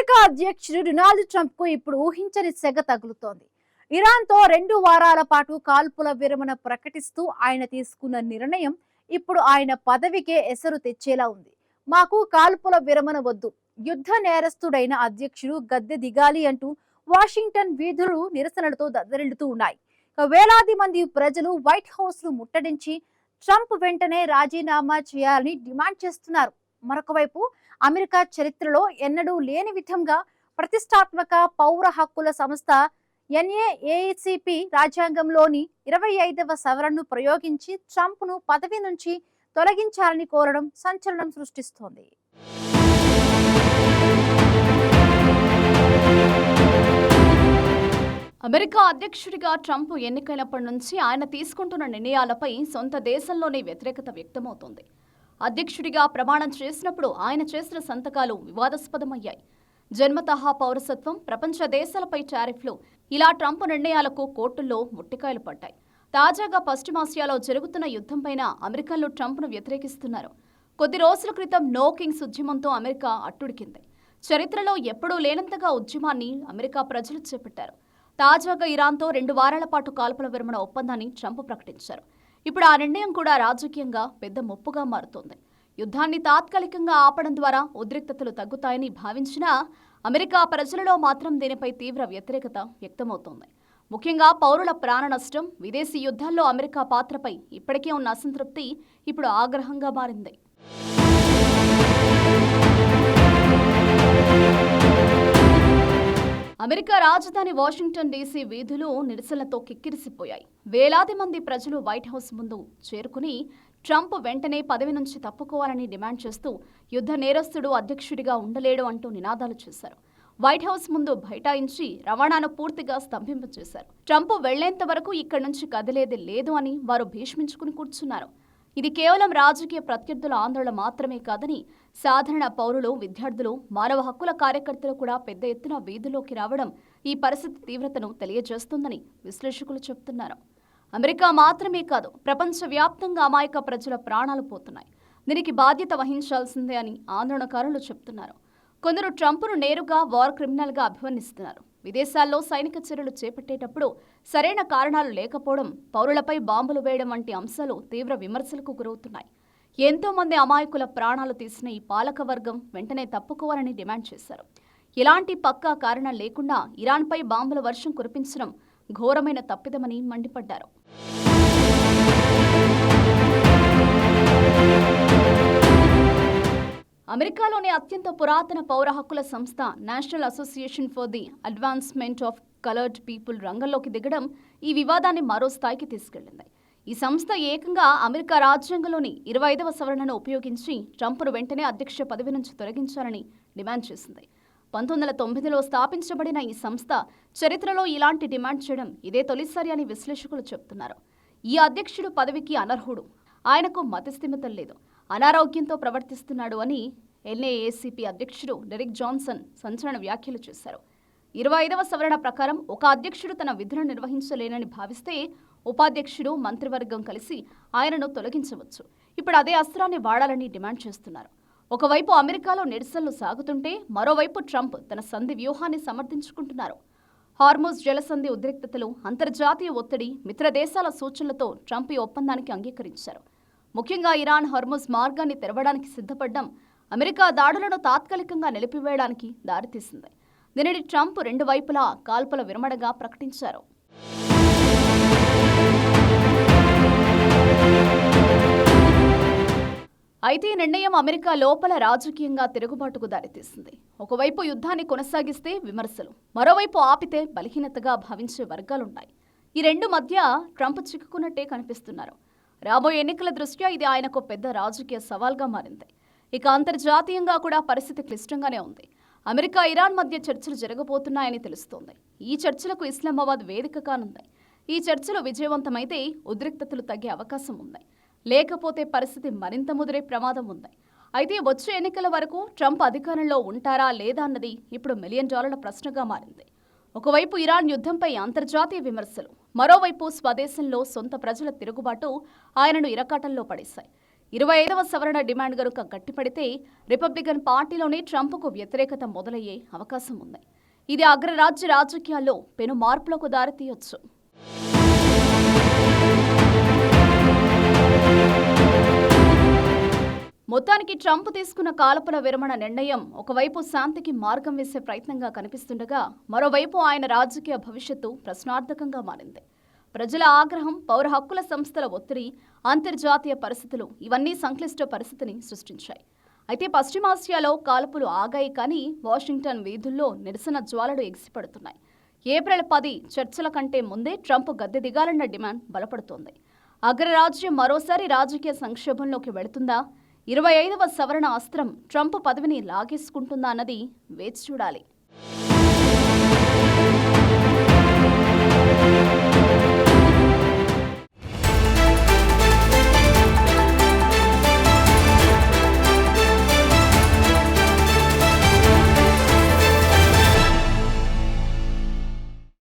America అధ్యక్షుడు Donald Trump కు ఇప్పుడు ఊహించని సెగ తగులుతోంది. ఇరాన్తో 2 వారాల పాటు కాల్పుల విరమణ ప్రకటిస్తూ ఆయన తీసుకున్న నిర్ణయం ఇప్పుడు ఆయన పదవికే ఎసరు తెచ్చేలా ఉంది. మాకు కాల్పుల విరమణ వద్దు, యుద్ధ నేరస్తుడైన అధ్యక్షుడు గద్దె దిగాలి అంటూ వాషింగ్టన్ వీధులు నిరసనలతో దద్దరిల్లుతూ ఉన్నాయి. వేలాది మంది ప్రజలు వైట్ హౌస్ ను ముట్టడించి ట్రంప్ వెంటనే రాజీనామా చేయాలని డిమాండ్ చేస్తున్నారు. మరొక వైపు అమెరికా చరిత్రలో ఎన్నడూ లేని విధంగా ప్రతిష్టాత్మక పౌర హక్కుల సంస్థ ఎన్ఏఏసిపి రాజ్యాంగంలోని 25వ సవరణను ప్రయోగించి ట్రంప్ను పదవి నుంచి తొలగించాలని కోరడం సంచలనం సృష్టిస్తోంది. అమెరికా అధ్యక్షుడిగా ట్రంప్ ఎన్నికైనప్పటి నుంచి ఆయన తీసుకుంటున్న నిర్ణయాలపై సొంత దేశంలోనే వ్యతిరేకత వ్యక్తమవుతోంది. అధ్యక్షుడిగా ప్రమాణం చేసినప్పుడు ఆయన చేసిన సంతకాలు వివాదాస్పదమయ్యాయి. జన్మతహా పౌరసత్వం, ప్రపంచ దేశాలపై టారిఫ్లు, ఇలా ట్రంప్ నిర్ణయాలకు కోర్టుల్లో ముట్టికాయలు పడ్డాయి. తాజాగా పశ్చిమాసియాలో జరుగుతున్న యుద్ధంపైన అమెరికన్లు ట్రంప్ను వ్యతిరేకిస్తున్నారు. కొద్ది రోజుల క్రితం నో కింగ్స్ ఉద్యమంతో అమెరికా అట్టుడికింది. చరిత్రలో ఎప్పుడూ లేనంతగా ఉద్యమాన్ని అమెరికా ప్రజలు చేపట్టారు. తాజాగా ఇరాన్తో 2 వారాల పాటు కాల్పుల విరమణ ఒప్పందాన్ని ట్రంప్ ప్రకటించారు. ఇప్పుడు ఆ నిర్ణయం కూడా రాజకీయంగా పెద్ద ముప్పుగా మారుతోంది. యుద్ధాన్ని తాత్కాలికంగా ఆపడం ద్వారా ఉద్రిక్తతలు తగ్గుతాయని భావించినా అమెరికా ప్రజలలో మాత్రం దీనిపై తీవ్ర వ్యతిరేకత వ్యక్తమవుతోంది. ముఖ్యంగా పౌరుల ప్రాణ నష్టం, విదేశీ యుద్ధాల్లో అమెరికా పాత్రపై ఇప్పటికే ఉన్న అసంతృప్తి ఇప్పుడు ఆగ్రహంగా మారింది. అమెరికా రాజధాని వాషింగ్టన్ డీసీ వీధులు నిరసనలతో కిక్కిరిసిపోయాయి. వేలాది మంది ప్రజలు వైట్ హౌస్ ముందు చేరుకుని ట్రంప్ వెంటనే పదవి నుంచి తప్పుకోవాలని డిమాండ్ చేస్తూ యుద్ధ నేరస్తుడు అధ్యక్షుడిగా ఉండలేడు అంటూ నినాదాలు చేశారు. వైట్ హౌస్ ముందు బైఠాయించి రవాణాను పూర్తిగా స్తంభింపచేశారు. ట్రంప్ వెళ్లేంత వరకు ఇక్కడి నుంచి కదిలేది లేదు అని వారు భీష్మించుకుని కూర్చున్నారు. ఇది కేవలం రాజకీయ ప్రత్యర్థుల ఆందోళన మాత్రమే కాదని సాధారణ పౌరులు, విద్యార్థులు, మానవ హక్కుల కార్యకర్తలు కూడా పెద్ద ఎత్తున వీధుల్లోకి రావడం ఈ పరిస్థితి తీవ్రతను తెలియజేస్తుందని విశ్లేషకులు చెబుతున్నారు. అమెరికా మాత్రమే కాదు, ప్రపంచవ్యాప్తంగా అమాయక ప్రజల ప్రాణాలు పోతున్నాయి. దీనికి బాధ్యత వహించాల్సిందే అని ఆందోళనకారులు చెబుతున్నారు. కొందరు ట్రంప్ను నేరుగా వార్ క్రిమినల్గా అభివర్ణిస్తున్నారు. విదేశాల్లో సైనిక చర్యలు చేపట్టేటప్పుడు సరైన కారణాలు లేకపోవడం, పౌరులపై బాంబులు వేయడం వంటి అంశాలు తీవ్ర విమర్శలకు గురవుతున్నాయి. ఎంతో మంది అమాయకుల ప్రాణాలు తీసిన ఈ పాలకవర్గం వెంటనే తప్పుకోవాలని డిమాండ్ చేశారు. ఎలాంటి పక్కా కారణం లేకుండా ఇరాన్పై బాంబుల వర్షం కురిపించడం ఘోరమైన తప్పిదమని మండిపడ్డారు. అమెరికాలోని అత్యంత పురాతన పౌర హక్కుల సంస్థ national association for the advancement of coloured people రంగంలోకి దిగడం ఈ వివాదాన్ని మరో స్థాయికి తీసుకెళ్లింది. ఈ సంస్థ ఏకంగా అమెరికా రాజ్యాంగంలోని 25వ సవరణను ఉపయోగించి ట్రంప్ను వెంటనే అధ్యక్ష పదవి నుంచి తొలగించాలని డిమాండ్ చేసింది. 1990లో స్థాపించబడిన ఈ సంస్థ చరిత్రలో ఇలాంటి డిమాండ్ చేయడం ఇదే తొలిసారి అని విశ్లేషకులు చెబుతున్నారు. ఈ అధ్యక్షుడు పదవికి అనర్హుడు, ఆయనకు మతిస్థిమితం లేదు, అనారోగ్యంతో ప్రవర్తిస్తున్నాడు అని ఎన్ఏఏసిపి అధ్యక్షుడు డెరిక్ జాన్సన్ సంచలన వ్యాఖ్యలు చేశారు. 25వ సవరణ ప్రకారం ఒక అధ్యక్షుడు తన విధులను నిర్వహించలేనని భావిస్తే ఉపాధ్యక్షుడు, మంత్రివర్గం కలిసి ఆయనను తొలగించవచ్చు. ఇప్పుడు అదే అస్త్రాన్ని వాడాలని డిమాండ్ చేస్తున్నారు. ఒకవైపు అమెరికాలో నిరసనలు సాగుతుంటే మరోవైపు ట్రంప్ తన సంధి వ్యూహాన్ని సమర్థించుకుంటున్నారు. హార్ముజ్ జలసంధి ఉద్రిక్తతలు, అంతర్జాతీయ ఒత్తిడి, మిత్ర దేశాల సూచనలతో ట్రంప్ ఈ ఒప్పందానికి అంగీకరించారు. ముఖ్యంగా ఇరాన్ హార్ముజ్ మార్గాన్ని తెరవడానికి సిద్ధపడ్డం అమెరికా దాడులను తాత్కాలికంగా నిలిపివేయడానికి దారితీసింది. దీనిని ట్రంప్ 2 వైపులా కాల్పుల విరమణగా ప్రకటించారు. అయితే ఈ నిర్ణయం అమెరికా లోపల రాజకీయంగా తిరుగుబాటుకు దారితీసింది. ఒకవైపు యుద్ధాన్ని కొనసాగిస్తే విమర్శలు, మరోవైపు ఆపితే బలహీనతగా భావించే వర్గాలున్నాయి. ఈ రెండు మధ్య ట్రంప్ చిక్కుకున్నట్టే కనిపిస్తున్నారు. రాబోయే ఎన్నికల దృష్ట్యా ఇది ఆయనకు పెద్ద రాజకీయ సవాల్గా మారింది. ఇక అంతర్జాతీయంగా కూడా పరిస్థితి క్లిష్టంగానే ఉంది. అమెరికా, ఇరాన్ మధ్య చర్చలు జరగబోతున్నాయని తెలుస్తోంది. ఈ చర్చలకు ఇస్లామాబాద్ వేదిక కానుంది. ఈ చర్చలు విజయవంతమైతే ఉద్రిక్తతలు తగ్గే అవకాశం ఉంది, లేకపోతే పరిస్థితి మరింత ముదిరే ప్రమాదం ఉంది. అయితే వచ్చే ఎన్నికల వరకు ట్రంప్ అధికారంలో ఉంటారా లేదా అన్నది ఇప్పుడు $1 మిలియన్ ప్రశ్నగా మారింది. ఒకవైపు ఇరాన్ యుద్ధంపై అంతర్జాతీయ విమర్శలు, మరోవైపు స్వదేశంలో సొంత ప్రజల తిరుగుబాటు ఆయనను ఇరకాటంలో పడేశాయి. 25వ సవరణ డిమాండ్ గనుక గట్టిపడితే రిపబ్లికన్ పార్టీలోనే ట్రంప్కు వ్యతిరేకత మొదలయ్యే అవకాశం ఉంది. ఇది అగ్రరాజ్య రాజకీయాల్లో పెను మార్పులకు దారితీయొచ్చు. మొత్తానికి ట్రంప్ తీసుకున్న కాల్పుల విరమణ నిర్ణయం ఒకవైపు శాంతికి మార్గం వేసే ప్రయత్నంగా కనిపిస్తుండగా, మరోవైపు ఆయన రాజకీయ భవిష్యత్తు ప్రశ్నార్థకంగా మారింది. ప్రజల ఆగ్రహం, పౌర హక్కుల సంస్థల ఒత్తిడి, అంతర్జాతీయ పరిస్థితులు ఇవన్నీ సంక్లిష్ట పరిస్థితిని సృష్టించాయి. అయితే పశ్చిమాసియాలో కాల్పులు ఆగాయి, కానీ వాషింగ్టన్ వీధుల్లో నిరసన జ్వాలలు ఎగిసిపడుతున్నాయి. ఏప్రిల్ 10 చర్చల కంటే ముందే ట్రంప్ గద్దె దిగాలన్న డిమాండ్ బలపడుతోంది. అగ్రరాజ్యం మరోసారి రాజకీయ సంక్షోభంలోకి వెళుతుందా? 25వ సవరణ అస్త్రం ట్రంప్ పదవిని లాగేసుకుంటుందా అన్నది వేచి చూడాలి.